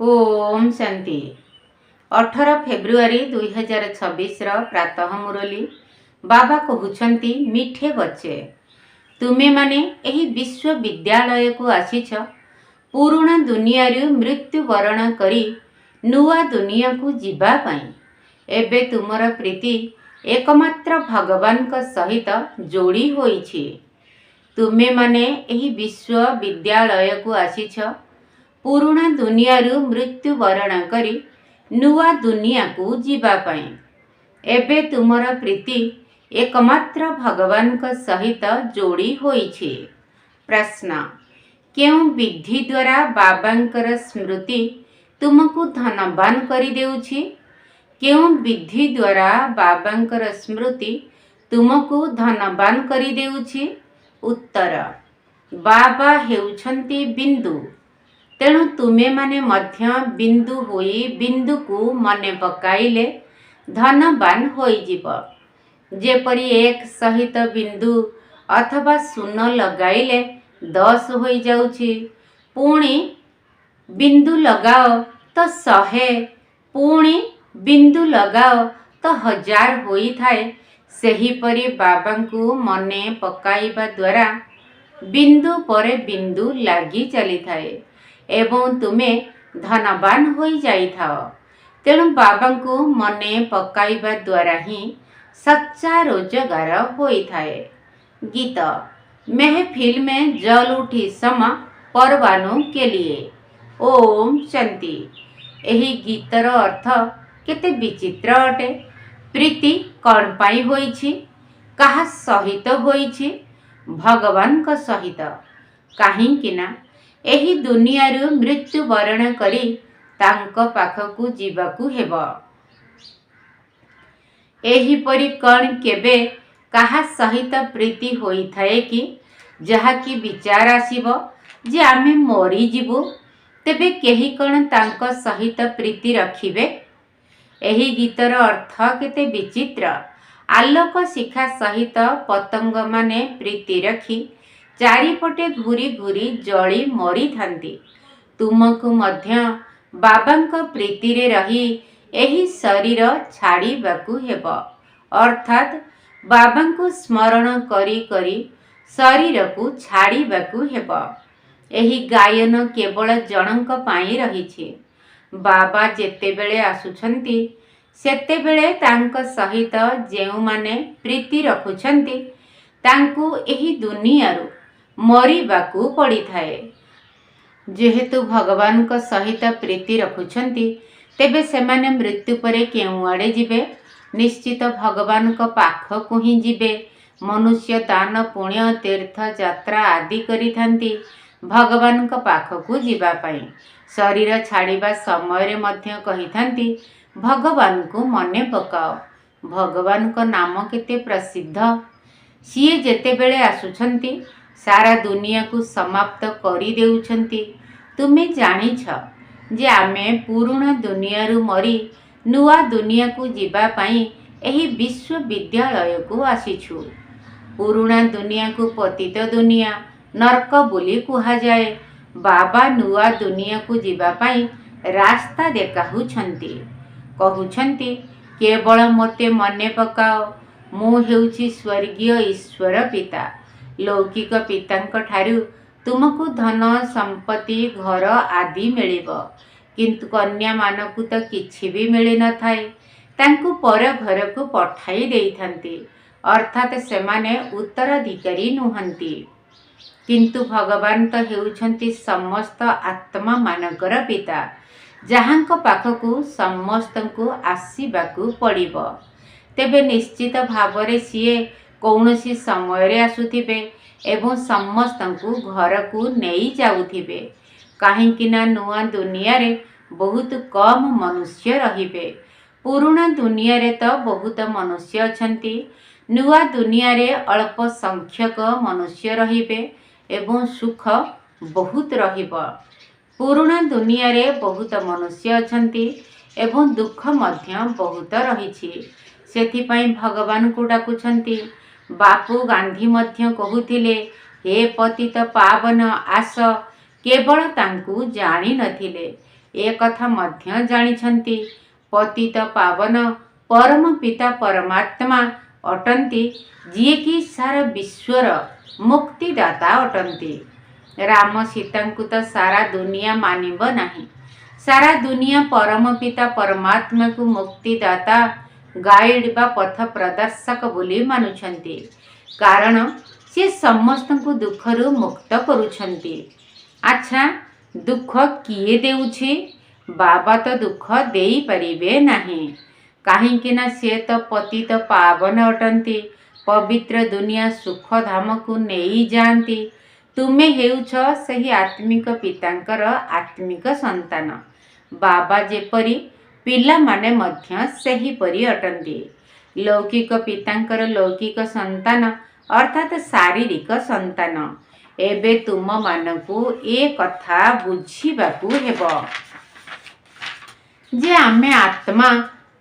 Om Shanti 18 February 2026 प्रातः मुरली बाबा कहउछंती मिठे बच्चे तुमे माने एही विश्वविद्यालय को आसीछ पुराणा दुनिया मृत्यु वरण करी नुआ दुनिया को जीवा पाई। एबे तुमर प्रीति एकमात्र भगवान का सहित जोड़ी होईछि। तुमे माने एही विश्वविद्यालय को आसीछ पुराणा दुनिया मृत्यु वरण करी नुआ दुनिया को जीवा पाई। एबे तुमर प्रीति एकमात्र भगवान का सहित जोड़ी होईछि। प्रश्न केउं विधि द्वारा बाबांकर स्मृति तुमको धनवान करी देउछि? केउं विधि द्वारा बाबांकर स्मृति तुमको धनवान करी देउछि? उत्तर बाबा हेउछंती बिंदु, तेणु तुमे माने मध्य बिंदु होई बिंदु को मने पकाइले धनवान होई जीव। जेपरी एक सहित बिंदु अथवा शून्य लगाइले 10 होई जाउछि, पुणी बिंदु लगाओ तो 100, पुणी बिंदु लगाओ तो 1000 होई थाए। सही परी बाबा को मने पकाइबा द्वारा बिंदु परे बिंदु लागी चली थाए एवं तुमे धनवान होई जाई थाओ। तेणु बाबा को मने पकाइबा द्वारा ही सच्चा रोजगार होई थाए। गीत महफिल में जल उठी समा परवानों के लिए। ओम शांति। एही गीतर अर्थ केते विचित्र अटे। प्रीति कौन पाई होईछि? कहा सहित होईछि? भगवान का सहित। काहींकिना एही दुनिया मृत्यु वरण करी तांको पाखकू जीवाकू हेब। एही परी कौन केबे कहा सहित प्रीति होई थाए कि जहा की विचार आसीबो जे आमे मरी जीवु, तेबे केही कौन तांको सहित प्रीति रखिबे? एही गीतर अर्थ केते विचित्र। आलोक शिखा सहित पतंग माने प्रीति रखी चारिपटे घूरी घूरी जली मरी थांती। तुमको मध्य बाबांको प्रीति रे रही एही शरीर छाड़ीबाकू हेब। अर्थात बाबांको स्मरण करी करी शरीर को छाड़ीबाकू हेब। एही गायन केवल जनक पाई रहिछि। बाबा जेतेबेले आसुछंती सेतेबेले तांक सहित जेउ माने प्रीति रखुछंती तांकू एही दुनियारू मरिबाकू पड़ी थाए। जेहेतु भगवान को सहित प्रीति रखुछंती तेबे सेमाने मृत्यु परे केउ आड़े जिबे? निश्चित भगवान को पाख को ही जिबे। मनुष्य दान पुण्य तीर्थ यात्रा आदि करी थांती भगवान को पाख को जीवा पाई। शरीर छाड़िबा समय रे मध्य कही थांती भगवान को मने पकाओ। भगवान को नाम केते प्रसिद्ध। सीए जेतेबेले आसुछंती सारा दुनिया को समाप्त करी देउछंती। तुमे जानिछ जे आमे पुराणा दुनिया रू मरी नुआ दुनिया को जीवा पाई एही विश्वविद्यालय को आसीछु। पुराणा दुनिया को पतित दुनिया नरक बोली कुहा जाए। बाबा नुआ दुनिया को जीवा पाई रास्ता देखाउछंती। कहउछंती केवल मते मने पकाओ, मु हेउछि स्वर्गीय ईश्वर पिता। लौकिक पितांक ठारू तुमको धन संपत्ति घर आदि मिलिबो, किंतु कन्या मानकु तो किछि भी मिली न थाए। तांकु पर घर को पठाई देइथांती, अर्थात सेमाने उत्तराधिकारी नुहंती। किंतु भगवान तो हेउछंती समस्त आत्मा मानकर पिता, जहांक पाखकू समस्तंकु आसीबाकू पड़िबो। तेबे निश्चित भावरे सीए कौनसी समय रे आसुथिबे एवं समस्तंकु घर को नहीं जाउथिबे। काहींकिना नुआ दुनिया रे बहुत कम मनुष्य रहिबे। पुराणा दुनिया रे तो बहुत मनुष्य अछंती। नुआ दुनिया रे अल्प संख्यक मनुष्य रहिबे एवं सुख बहुत रहिबो। पुराणा दुनिया रे बहुत मनुष्य अछंती एवं दुख मध्य बहुत रहिछि। सेथिपाई भगवान को डाकुछंती। बापू गांधी मध्य कहूथिले, हे पतित पावन आस, केवल तांकू जानी नथिले। ए कथा मध्य जानिछन्ति। पतित पावन परम पिता परमात्मा अटन्ति, जिए कि सारा विश्वर मुक्तिदाता अटन्ति। राम सीता को तो सारा दुनिया मानिब नाही। सारा दुनिया परम पिता परमात्मा को मुक्तिदाता गाइड बा पथ प्रदर्शक बोली मानुछन्ति, कारण से समस्त को दुखरु मुक्त करुछन्ति। अच्छा, दुख किए देउछि? बाबा तो दुख देई परिबे नाही, काहींकिना से तो पतित पावन अटन्ति, पवित्र दुनिया सुख धाम को नेई जाती। तुमे हेउछ सही आत्मिक पितांकर आत्मिक संतान। बाबा जेपरी पिला माने मध्य सही परी अटन्ति। लौकिक पितांकर लौकिक संतान अर्थात शारीरिक संतान। एबे तुम मानकु ए कथा बुझिबाकु हेबो जे आमे आत्मा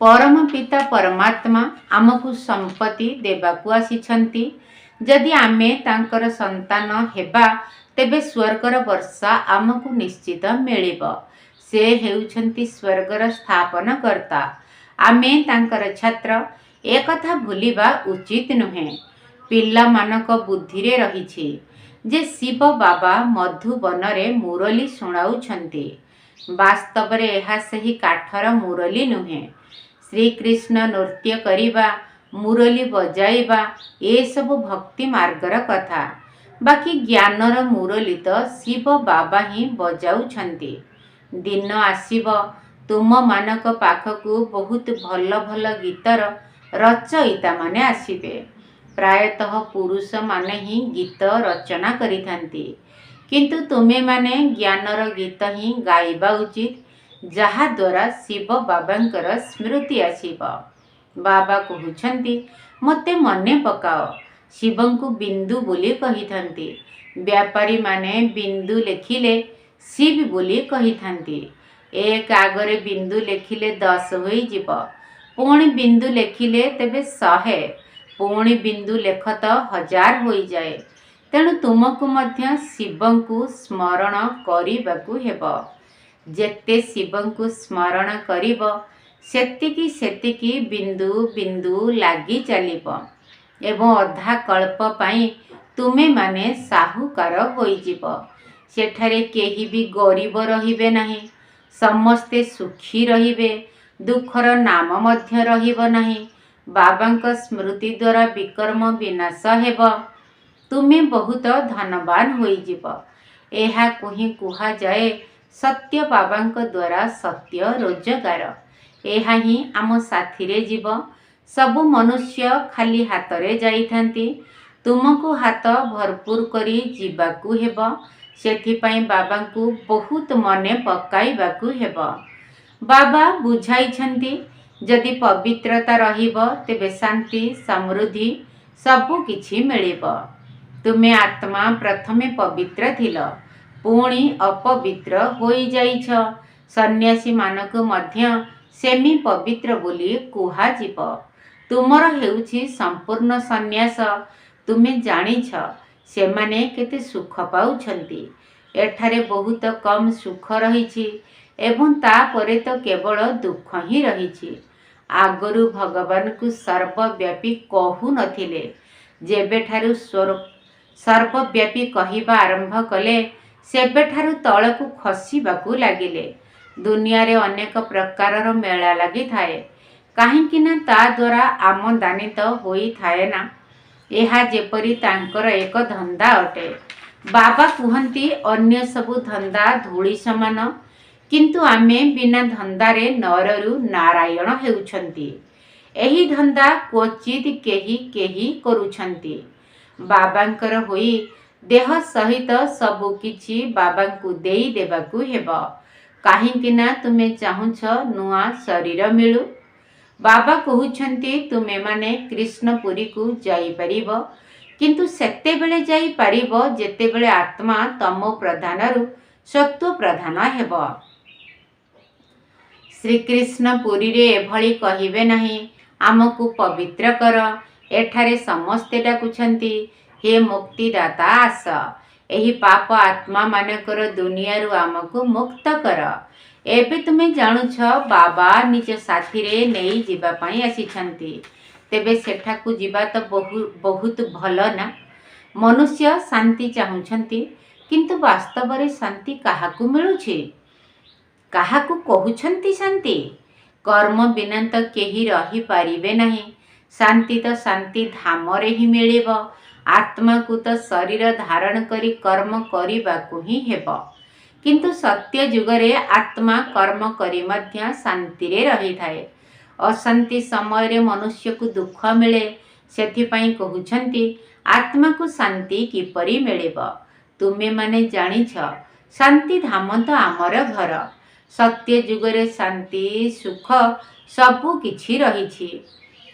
परम पिता परमात्मा आमको संपत्ति देबाकु आसिछन्ति। जदि आमे तांकर संतान हेबा तेबे स्वर्गर वर्षा आमको निश्चित मिलिब। से हेउछन्ति स्वर्गर स्थापन कर्ता, आमे तांकर छात्र। ए कथा भूलिबा उचित नुहे। पिला मानक बुद्धि रे रहिछि जे शिव बाबा मधुबन रे मुरली सुनाउछन्ति। वास्तव रे एहा सही काठर मुरली नुहे। श्री कृष्ण नृत्य करिबा, मुरली बजाइबा ए सब भक्ति मार्गर कथा। बाकी ज्ञानर मुरली तो शिव बाबा ही बजाउछन्ति। दिन आसीब तुम मानक पाखकु बहुत भल भल गीतर रचयिता माने आसीबे। प्रायतः पुरुष माने ही गीत रचना करिथांती, किंतु तुमे माने ज्ञानर गीत ही गाइबा उचित, जहा द्वारा शिव बाबांकर स्मृति आसीब। बाबा कहउछन्ति, मते मने पकाओ। शिवंकु बिंदु बोली कहिथांती। व्यापारी माने बिंदु लेखिले शिव बोली कहिथांती। एक आगरे बिंदु लेखिले 10 होई जिब, पुणी बिंदु लेखिले तेबे 100, पुणी बिंदु लेख तो 1000 होई जाए। तेणु तुमको मध्य शिवंकु स्मरण करिबाकु हेबो। जेते शिवंकु स्मरण करिब सेतिकी सेतिकी बिंदु बिंदु लागी चलिब एवं अधा कल्प पाई तुमे माने साहुकार होई जिब। सेठारे केही भी गरीब रहिबे नाही, समस्ते सुखी रहिबे, दुखर नाम मध्य रहिब नाही। बाबांक स्मृति द्वारा विकर्म विनाश हेब। तुमे बहुत धनवान होई जिब। एहा कोही कुहा जाए सत्य बाबांक द्वारा सत्य रोजगार। एहा ही आम साथी रे जीव। सबु मनुष्य खाली हाथ रे जाइथांती, तुमको हाथ भरपूर करी जीवाकू हेब। सेथिपाई बाबांकू बहुत मने पकाइबाकू हेब। बाबा बुझाइछन्ति, जदि पवित्रता रहिब तेबे शांति समृद्धि सबु किछि मिलिब। तुमे आत्मा प्रथमे पवित्र थिल, पुणी अपवित्र होई जाइछ। सन्यासी मानक मध्य सेमी पवित्र बोली कुहा जीव। तुमर हेउछि संपूर्ण सन्यास। तुमे जानिछ सेमाने केते सुख पाउछन्ति। एठारे बहुत कम सुख रहिछि एवं तापरे तो केवल दुख ही रहिछि। आगरु भगवान को सर्वव्यापी कहु नथिले, जेबेठारु सर्वव्यापी कहिबा आरंभ कले सेबेठारु तळकु खसिबाकू लागिले। दुनिया रे अनेक प्रकारर मेला लागि थाए, काहींकिना ता द्वारा आमदानी तो होई थाए ना। एहा जेपरी तांकर एक धंदा अटे। बाबा कुहंती अन्य सबु धंदा धूଳି समान, किंतु आमे बिना धंदारे नररु नारायण हेउछन्ति। एही धंदा क्वचित केही केही करुछन्ति। बाबांकर होई देह सहित सबु किछि बाबांकु देई देबाकू हेब। काहींकिना तुमे चाहुछ नुआ शरीर मिलु। बाबा कहउछन्ति तुमे माने कृष्णपुरी को जाई परिबो, किंतु सेते बेले जाई परिबो जेते बेले आत्मा तमो प्रधानरु सत्व प्रधान हेब। श्री कृष्ण पुरी रे एभली कहिबे नाही, आमको पवित्र कर। एठारे समस्ते डाकुछन्ति, हे मुक्तिदाता आस। एही पाप आत्मा मानकर दुनिया आमको मुक्त कर। एबे तुमे जानुछ बाबा निज साथी रे नहीं जीवा पाई आसीछंती। तेबे सेठाकू जीवा तो बहुत भल ना। मनुष्य शांति चाहुछंती, किंतु वास्तव रे शांति काहाकू मिलुछि? काहाकू कहउछंती शांति? कर्म बिना तो केही रही पारिबे नहीं। शांति तो शांति धाम रे ही मिलिब। आत्मा को तो शरीर धारण करी कर्म करिबाकू ही हेब। किंतु सत्य जुगरे आत्मा कर्म करी मध्य शांति रे रही थाए। अशांति समय रे मनुष्य को दुख मिले। सेथिपाई कहउछंती आत्मा को शांति किपरि मिलिब? तुमे माने जानिछ शांति धाम तो आमर घर। सत्य जुगरे शांति सुख सबु किछि रहिछि।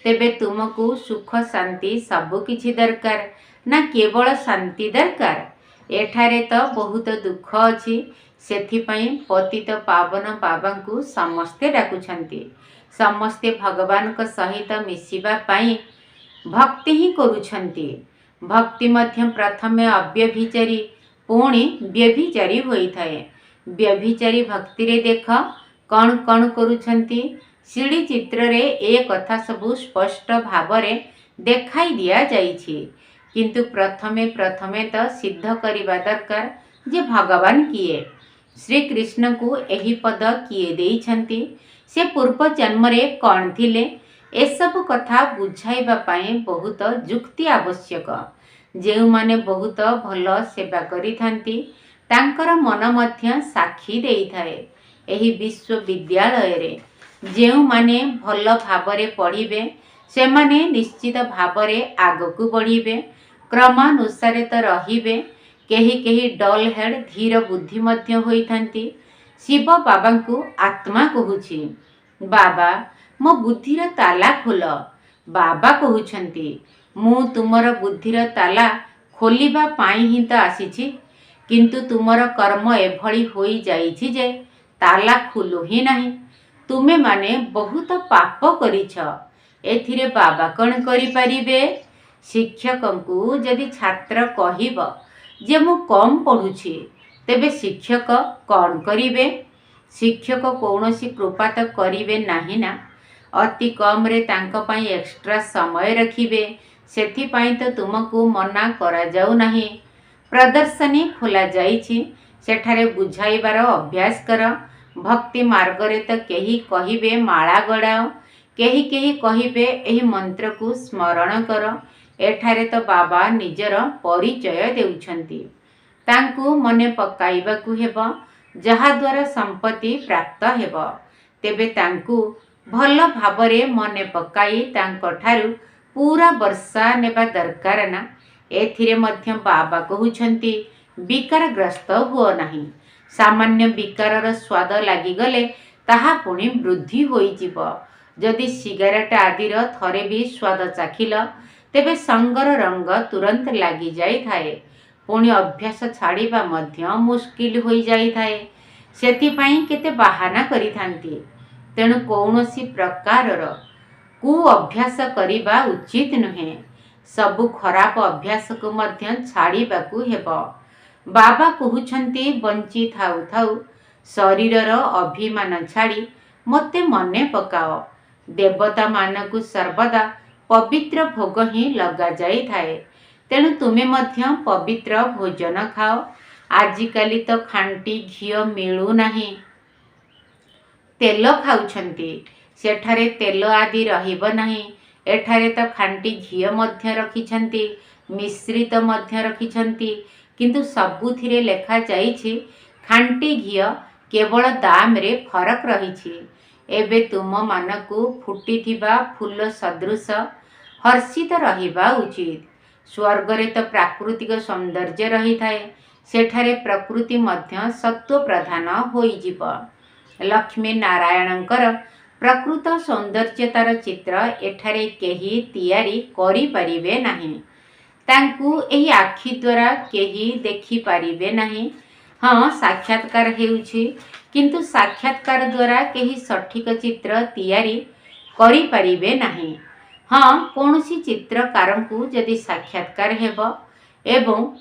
तेबे तुमको सुख शांति सबु किछि दरकार ना केवल शांति दरकार? एठारे तो बहुत दुख अछि। सेथिपाई पतित पावन बाबा को समस्ते डाकुछंती। समस्ते भगवान को सहित मिसिबा पाई भक्ति ही करुछंती। भक्ति मध्य प्रथमे अव्यभिचारी पुणी व्यभिचारी होई थाए। व्यभिचारी भक्ति रे देख कौन कौन करुछंती। सीढ़ी चित्र रे ए कथा सबु स्पष्ट भावरे देखाई दिया जाइछि। किंतु प्रथमे तो सिद्ध करिबा दरकार जे भगवान किए। श्री कृष्ण को एही पद किए देइछंती, से पूर्व जन्म रे कौन थिले, ए सब कथा बुझाइबा पाए बहुत जुक्ति आवश्यक। जेउ माने बहुत भल सेवा करिथांती तांकर मन मध्य साक्षी देई थाए। एही विश्वविद्यालय रे जेउ माने भल भावरे पढ़िबे से माने निश्चित भावरे आगकू बढ़िबे। क्रमानुसारे तो रहिबे। केही केही डल हेड धीर बुद्धि मध्य होई थांती। शिव बाबा को आत्मा कहूछि, बाबा मो बुद्धिर ताला खोल। बाबा कहउछंती, मु तुमर बुद्धिर ताला खोलिबा पाई ही तो आसीछि, किंतु तुमर कर्म एभली होई जाइछि जे ताला खुलु ही नाही। तुमे माने बहुत पाप करिछ। एथिरे बाबा कौन करि परिबे? शिक्षकंकु जदि छात्र कहिब जे मु कम पढ़ुछि, तेबे शिक्षक कौन करिबे? शिक्षक कौनसी कृपा तो करिबे नाही ना। अति कम रे तांको पाई एक्स्ट्रा समय रखिबे। सेथिपाई तो तुमको मना करा जाऊ नाही। प्रदर्शनी खोला जाइछि, सेठारे बुझाइबार अभ्यास कर। भक्ति मार्ग रे तो केही कहिबे माला गड़ाओ, केही केही कहिबे एही मंत्र को स्मरण कर। एठारे तो बाबा निजर परिचय देउछंती। तांकु मने पकाइबाकू हेब, जहा द्वारा संपत्ति प्राप्त हेब। तेबे तांकु भल भावरे मने पकाई तांको ठारू पूरा वर्षा नेबा दरकार ना। एथिरे मध्य बाबा कहउछंती विकारग्रस्त हुओ नाही। सामान्य विकारर स्वाद लागिगले ताहा पुणी वृद्धि होई जिवो। जदि सिगारेट आदिर थरे भी स्वाद चाखिल, तेबे संगर रंग तुरंत लागी जाई थाए। पुणी अभ्यास छाड़िबा मध्य मुश्किल होई जाई थाए। सेथिपाई केते बाहाना करिथांती। तेणु कौनसी प्रकारर कु अभ्यास करिबा उचित नुहे। सबु खराब अभ्यास को मध्य छाड़िबाकू हेब। बाबा कहउछंती बंची थाउ थाउ शरीरर अभिमान छाड़ी मते मने पकाओ। देवता मानकू सर्वदा पवित्र भोग ही लगा जाई थाए। तेणु तुमे मध्य पवित्र भोजन खाओ। आजिकाली तो खांटी घियो मिलू नाही। तेल खाउछंती, सेठारे तेल आदि रहिब नाही। एठारे तो खांटी घियो मध्य रखिछंती, मिश्रित मध्य रखिछंती, किंतु सबुथिरे लेखा जाइछि खांटी घियो, केवल दाम रे फरक रहिछि। एबे तुम मानकू फुटिथिबा फूल सदृश हर्षित रहिबा उचित। स्वर्ग रे तो प्राकृतिक सौंदर्य रही थाए। सेठारे प्रकृति मध्य सत्व प्रधान होई जिव। लक्ष्मी नारायणंकर प्रकृत सौंदर्यतार चित्र एठारे केही तियारी करि परिबे नाही। तांकू एही आखि द्वारा केही देखि परिबे नाही। हाँ, साक्षात्कार हेउछि, किंतु साक्षात्कार द्वारा केही सठिक चित्र तियारी करि परिबे नाही। हाँ, कौनसी चित्रकारंकु जदि साक्षात्कार हेब एवं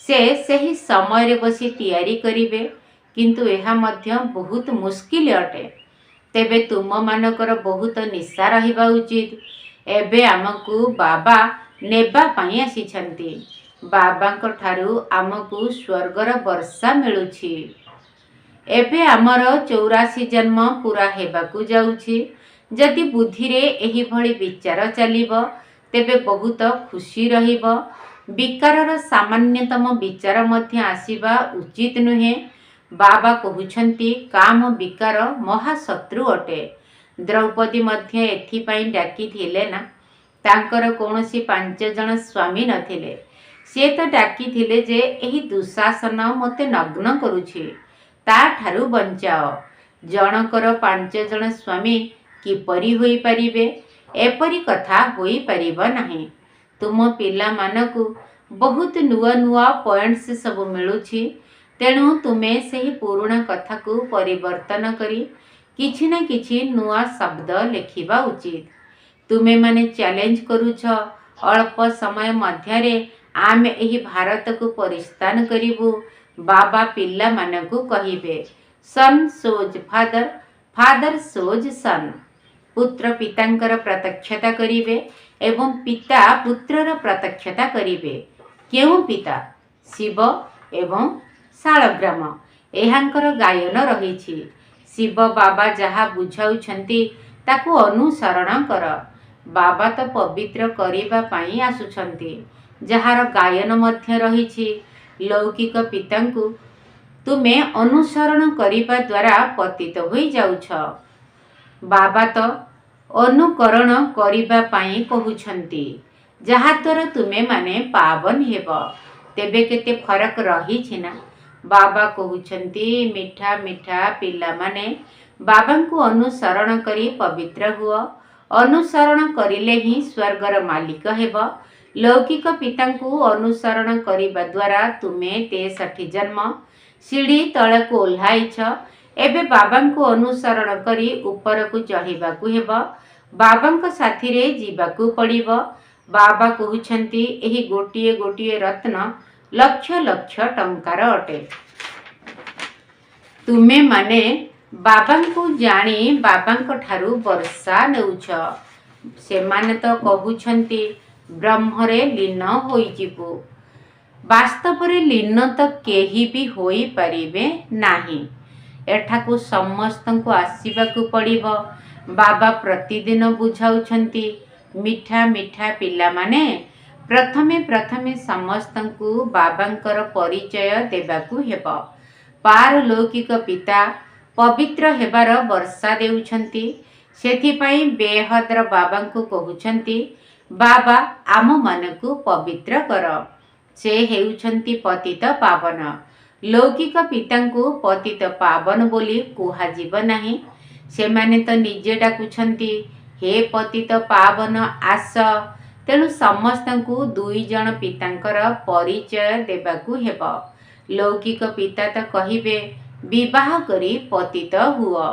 से सही समय बसी तैयारी करिवे, किंतु यह मध्य बहुत मुश्किल अटे। तेबे तुम मानकर बहुत निशा रहिबा उचित। एबे आमको बाबा नेबा पाई आसिछंती। बाबांक ठारू आमको स्वर्गर वर्षा मिलुछि। एबे आमर 84 जन्म पूरा हेबाकू जाउछि। जदि बुद्धि रे एही भली विचार चलिब तेबे बहुत खुशी रहिब। विकारर सामान्यतम विचार मध्य आसिबा उचित नुहे। बाबा कहउछंती काम विकार महाशत्रु अटे। द्रौपदी मध्य एथिपाई डाकी थिले ना, तांकर कौनसी 5 जन स्वामी नथिले। से तो डाकी थिले जे एही दुशासन मते नग्न करुछि, ता ठारू बंचाओ। जनकर 5 जन स्वामी किपरि होई परिबे? एपरि कथा होई परिबो नाही। तुम पिला मानकु बहुत नुआ नुआ पॉइंट्स सब मिलुछि, तेणु तुमे सही पुराणा कथा को परिवर्तन करी किछि ना किछि नुआ शब्द लेखिबा उचित। तुमे माने चैलेंज करूछ अल्प समय मध्यरे आमे एही भारत को परिस्तान करिबु। बाबा पिला मानकु कहिबे, सन सोज फादर, फादर सोज सन। पुत्र पितांकर प्रत्यक्षता करिवे एवं पिता पुत्रर प्रत्यक्षता करिवे। केउ पिता? शिव एवं शालग्राम, एहांकर गायन रहिछि। शिव बाबा जहा बुझाउछंती ताकू अनुसरण कर। बाबा तो पवित्र करिबा पाई आसुछंती, जहार गायन मध्य रहिछि। लौकिक पितांकु तुमे अनुसरण करिबा द्वारा पतित होई जाउछ। बाबा तो अनुकरण करिबा पाई कहउछंती, जहा द्वारा तुमे माने पावन हेब। तेबे केते फरक रहिछि ना? बाबा कहउछंती मिठा मिठा पिला माने बाबांकु अनुसरण करी पवित्र हुआ। अनुसरण करिले ही स्वर्गर मालिक हेब। लौकिक पितांकु अनुसरण करिबा द्वारा तुमे 63 जन्म सीढ़ी तळकु ओल्हाइछ। एबे बाबांकु अनुसरण करी ऊपरकु चढ़िबाकू हेब। बाबांक साथी रे जीवाकू पड़िबो। बाबा कहउछंती एही गोटिए गोटिए रत्न लक्ष लक्ष टंकार अटे। तुमे माने बाबांकु जानी बाबांक ठारू वर्षा नेउछ। सेमाने तो कहउछंती ब्रह्मरे लीन होई जिबु। वास्तव रे लीन तो केही भी होई परिबे नाही। एठाकू समस्तंकु आसीबाकू पड़िबो। बाबा प्रतिदिन बुझाउछंती, मिठा मिठा पिला माने प्रथमे प्रथमे समस्तंकु बाबांकर परिचय देबाकू हेब। पारलौकिक पिता पवित्र हेबार वर्षा देउछंती। सेथिपाई बेहद्र बाबांकु कहउछंती, बाबा आम मानकु पवित्र कर। से हेउछंती पतित पावन। लौकिक पितांकु पतित पावन बोली कुहा जीव नाही। सेमाने तो निजे डाकुछंती, हे पतित पावन आस। तेणु समस्तंकु 2 जन पितांकर परिचय देबाकू हेब। लौकिक पिता तो कहिबे, विवाह करी पतित हुआ।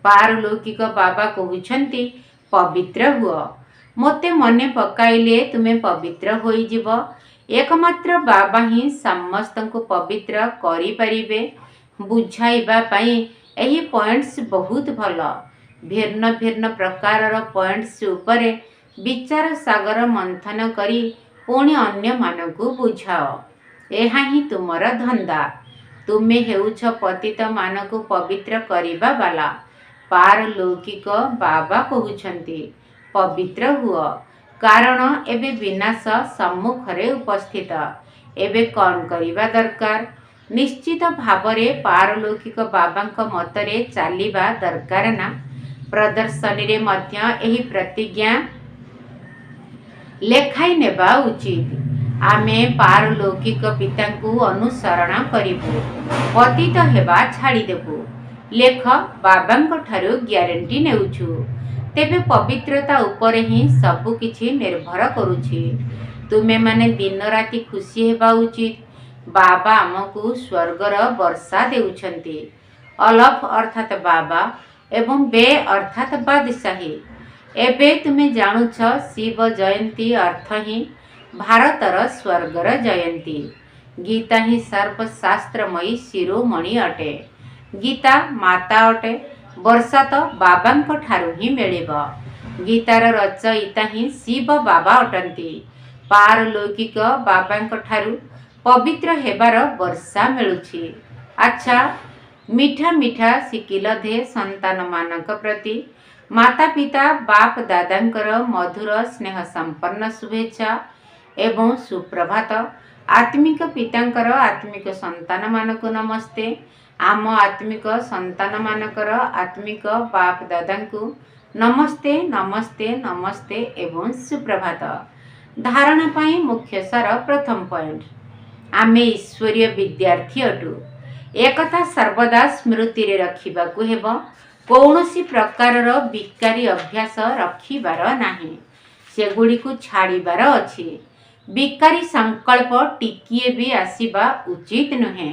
पारलौकिक बाबा कहउछंती, पवित्र हुआ। मोते मने पकाइले तुमे पवित्र होई जीव। एकमात्र बाबा ही समस्तंकु पवित्र करि परिबे। बुझाइबा पाई एही पॉइंट्स बहुत भलो। भिन्न भिन्न प्रकारर पॉइंट्स उपरे विचार सागर मंथन करी पुणी अन्य मानकु बुझाओ। एहा ही तुमर धंदा। तुमे हेउछ पतित मानकु पवित्र करिबा बाला। पारलौकिक बाबा कहउछंती, पवित्र हुआ, कारण एबे विनाश सम्मुखरे उपस्थित। एबे कौन करिबा दरकार? निश्चित भावरे पारलौकिक बाबांक मतरे चालिबा दरकार ना। प्रदर्शनी रे मध्य एही प्रतिज्ञा लेखाई नेबा उचित। आमे पारलौकिक पितांकु अनुसरण करिबु, पतित हेबा छाड़ी देबु। लेख बाबांक ठारू ग्यारंटी नेउछु। तेबे पवित्रता उपरे ही सबु किछि निर्भर करुछि। तुमे माने दिन राति खुशी हेबा उचित। बाबा आमको स्वर्गर वर्षा देउछंती। अलफ अर्थात बाबा एवं बे अर्थात बादशाही। एबे तुमे जानुछ शिव जयंती अर्थ ही भारतर स्वर्गर जयंती। गीता ही सर्वशास्त्रमयी शिरोमणि अटे। गीता माता अटे। वर्षा तो बाबांक ठारू ही मिलिब। गीतार रचयिता ही शिव बाबा अटंती। पारलौकिक बाबांक ठारू पवित्र हेबार वर्षा मिलुछि। अच्छा, मिठा मिठा शिकिलधे संतान मानक प्रति माता पिता बाप दादांकर मधुर स्नेह संपन्न शुभेच्छा एवं सुप्रभात। आत्मिक पितांकर आत्मिक संतान मानक नमस्ते। आम आत्मिक संतान मानकर आत्मिक बाप दादांकु नमस्ते नमस्ते नमस्ते एवं सुप्रभात। धारणा पाई मुख्य सार प्रथम पॉइंट, आमे ईश्वरीय विद्यार्थी अटु। एकथा सर्वदा स्मृति रे रखिबाकु हेबो। कौनसी प्रकारर विकारी अभ्यास रखिबार नाही, सेगुड़िकु छाड़िबार अछि। विकारी संकल्प टिकिए भी आसीबा उचित नुहे।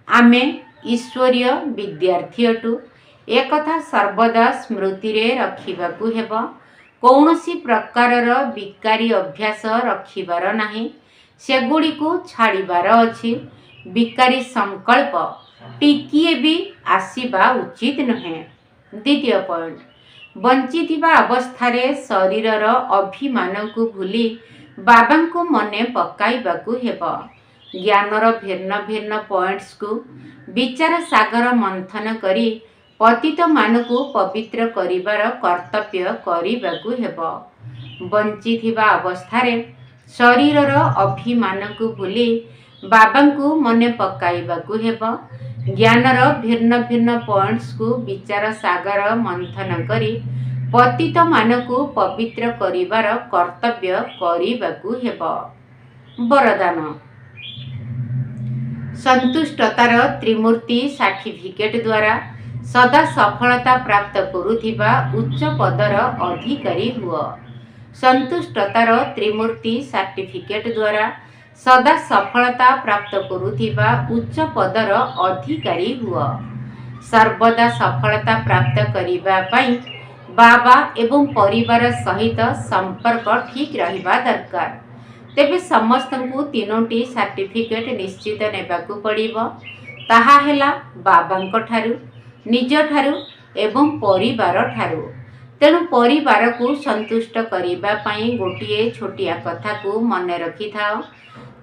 आमे ईश्वरीय विद्यार्थी अटु। एकथा सर्वदा स्मृति रे रखिबाकु हेबो। कौनसी प्रकारर विकारी अभ्यास रखिबार नाही, सेगुड़िकु छाड़िबार अछि। विकारी संकल्प टिकिए भी आसीबा उचित नुहे। द्वितीय पॉइंट, बंचिथिबा अवस्थारे शरीरर अभिमान को भूली बाबांको मने पकाइबाकु हेबो। ज्ञानर भिन्न भिन्न पॉइंट्स को विचार सागर मंथन करी पतित मानकु पवित्र करिबार कर्तव्य करिबाकु हेबो। बंचिथिबा अवस्थारे शरीरर अभिमान को भूली बाबांको मने पकाइबाकु हेबो। ज्ञानर भिन्न भिन्न पॉइंट्स को विचार सागर मंथन करी पतित मानकु पवित्र करिबार कर्तव्य करिबाकु हेबो। वरदान, संतुष्टतार त्रिमूर्ति सर्टिफिकेट द्वारा सदा सफलता प्राप्त करुथिबा उच्च पदर अधिकारी हुआ। संतुष्टतार त्रिमूर्ति सर्टिफिकेट द्वारा सदा सफलता प्राप्त करुथिबा उच्च पदर अधिकारी हुआ। सर्वदा सफलता प्राप्त करिबा पाई बाबा एवं परिवार सहित संपर्क ठीक रहिबा दरकार। तेबे समस्तंकु तीनोटी सर्टिफिकेट निश्चित नेबाकु पड़िबो। ताहा हेला बाबांक ठारू, निज ठारू एवं परिवार ठारू। तेणु परिवार को संतुष्ट करिबा पाई गोटिए छोटिया कथा को मने रखि थाओ।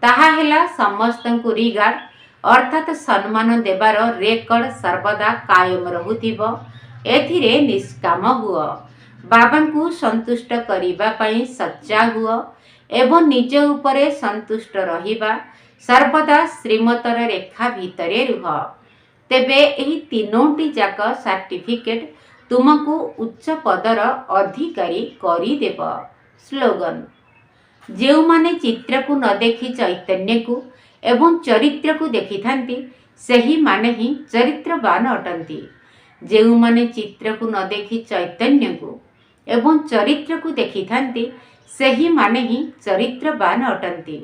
ताहा हेला समस्तंकु रिगार्ड अर्थात सम्मान देवार रेकर्ड सर्वदा कायम रहुथिबो। एथिरे निष्काम हुआ। बाबांकु संतुष्ट करिबा पाई सच्चा हुआ एवं निज उपरे संतुष्ट रहिबा। सर्वदा श्रीमतर रेखा भितरे रुह। तेबे एही तीनोटी जाक सर्टिफिकेट तुमको उच्च पदर अधिकारी करिदेब। स्लोगन, जेउ माने चित्र को न देखी चैतन्य को एवं चरित्र को देखि थांती सही माने ही चरित्रवान अटंती। जेउ माने चित्र को न देखी चैतन्य को एवं चरित्र को देखि थांती सही माने ही चरित्रवान अटंती।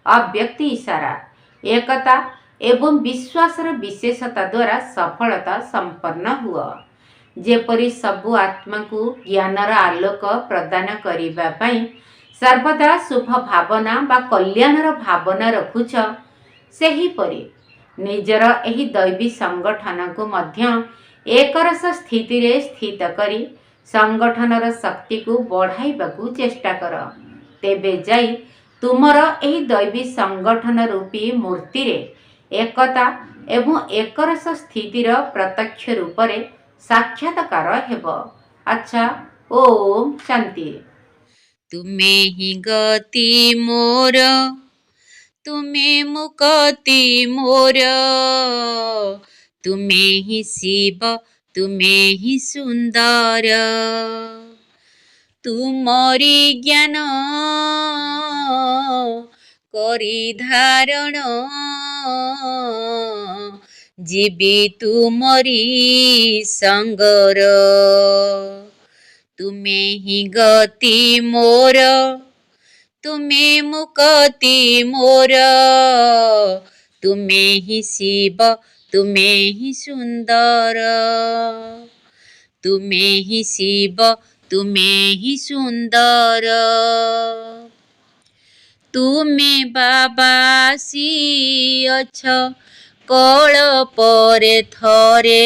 अव्यक्ति इशारा, एकता एवं विश्वासर विशेषता द्वारा सफलता संपन्न हुआ। जेपरि सबु आत्मा को ज्ञानर आलोक प्रदान करिबा पाई सर्वदा शुभ भावना बा कल्याणर भावना रखुछ, सेही परि निजर एही दैवी संगठन को मध्य एकरस स्थिति रे स्थित करी संगठनर शक्ति को बढ़ाइबाकू चेष्टा कर। तेबे जाई तुमर एही दैवी संगठन रूपी मूर्ति रे एकता एवं एकरस स्थितिर प्रत्यक्ष रूपरे साक्षात्कार हेबो। अच्छा, ओम शांति। तुमे ही गति मोर, तुमे मुक्ति मोर, तुमे ही शिव, तुमे ही सुंदर। तुमरी ज्ञान करी धारण, जीवी तुमरी संगर। तुमे ही गति मोर, तुमे मुक्ति मोर, तुमे ही शिव, तुमे ही सुंदर। तुमे ही शिव, तुमे ही सुंदर। ତୁମେ ବାବା ଆସିଅଛ କଳପରେ ଥରେ,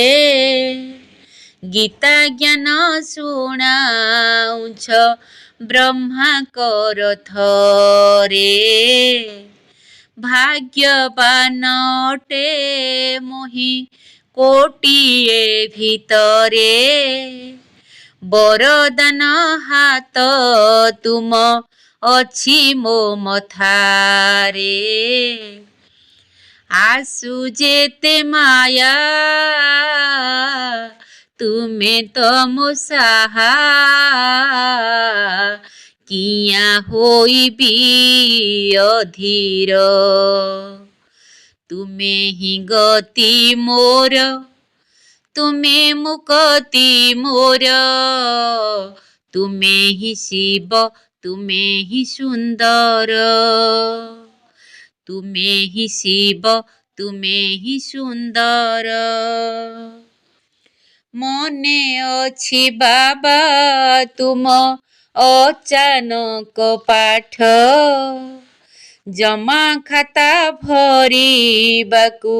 ଗୀତା ଜ୍ଞାନ ଶୁଣାଉଛ ବ୍ରହ୍ମାଙ୍କର ଥରେ। ଭାଗ୍ୟବାନ ଅଟେ ମୋହି କୋଟିଏ ଭିତରେ, ବରଦାନ ହାତ ତୁମ ଅଛି ମୋ ମଥାରେ। ଆସୁ ଯେତେ ମାୟା ତୁମେ ତ ମୋ ସାହା, କିଆଁ ହୋଇବି ଅଧୀର। ତୁମେ ହିଁ ଗତି ମୋର, ତୁମେ ମୁକ୍ତି ମୋର, ତୁମେ ହିଁ ଶିବ, ତୁମେ ହିଁ ସୁନ୍ଦର, ତୁମେ ହିଁ ଶିବ, ତୁମେ ହିଁ ସୁନ୍ଦର। ମନେ ଅଛି ବାବା ତୁମ ଅଚାନକ ପାଠ, ଜମା ଖାତା ଭରିବାକୁ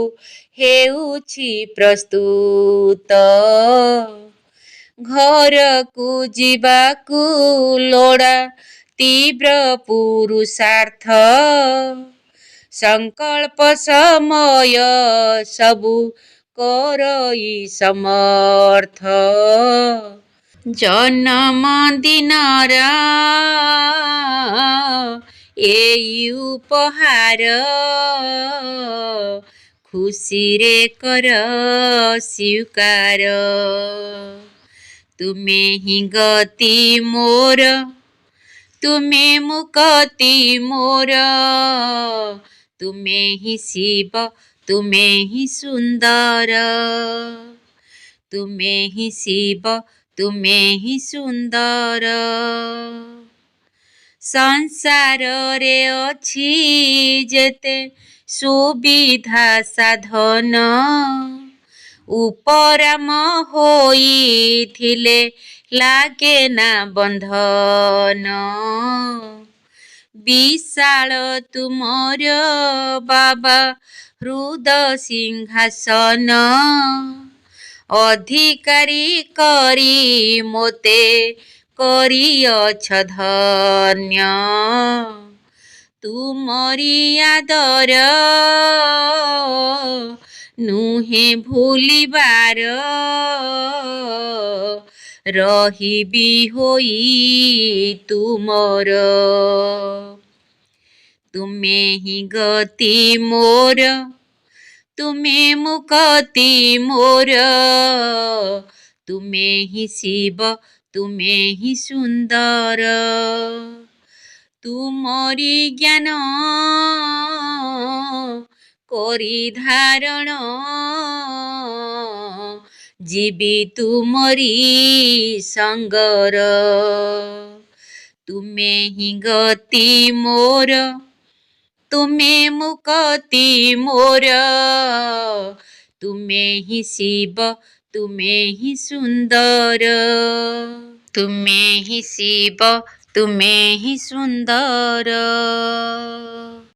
ହେଉଛି ପ୍ରସ୍ତୁତ। ଘରକୁ ଯିବାକୁ ଲୋଡ଼ା ତୀବ୍ର ପୁରୁଷାର୍ଥ, ସଂକଳ୍ପ ସମୟ ସବୁ କରଇ ସମର୍ଥ। ଜନ୍ମଦିନର ଏଇ ଉପହାର, ଖୁସିରେ କର ସ୍ୱୀକାର। ତୁମେ ହିଁ ଗତି ମୋର, ତୁମେ ମୁକ୍ତି ମୋର, ତୁମେ ହିଁ ଶିବ, ତୁମେ ହିଁ ସୁନ୍ଦର, ତୁମେ ହିଁ ଶିବ, ତୁମେ ହିଁ ସୁନ୍ଦର। ସଂସାରରେ ଅଛି ଯେତେ ସୁବିଧା ସାଧନ, ଉପରାମ ହୋଇଥିଲେ ଲାଗେ ନା ବନ୍ଧନ। ବିଶାଳ ତୁମର ବାବା ହୃଦ ସିଂହାସନ, ଅଧିକାରୀ କରି ମୋତେ କରିଅଛ ଧନ୍ୟ। ତୁମରି ଆଦର ନୁହେଁ ଭୁଲିବାର, ରହିବି ହୋଇ ତୁମର। ତୁମେ ହିଁ ଗତି ମୋର, ତୁମେ ମୁକ୍ତି ମୋର, ତୁମେ ହିଁ ଶିବ, ତୁମେ ହିଁ ସୁନ୍ଦର। ତୁମରି ଜ୍ଞାନ କରି ଧାରଣ, ଯିବି ତୁମରି ସଙ୍ଗର। ତୁମେ ହିଁ ଗତି ମୋର, ତୁମେ ମୁକ୍ତି ମୋର, ତୁମେ ହିଁ ଶିବ, ତୁମେ ହିଁ ସୁନ୍ଦର, ତୁମେ ହିଁ ଶିବ, ତୁମେ ହିଁ ସୁନ୍ଦର।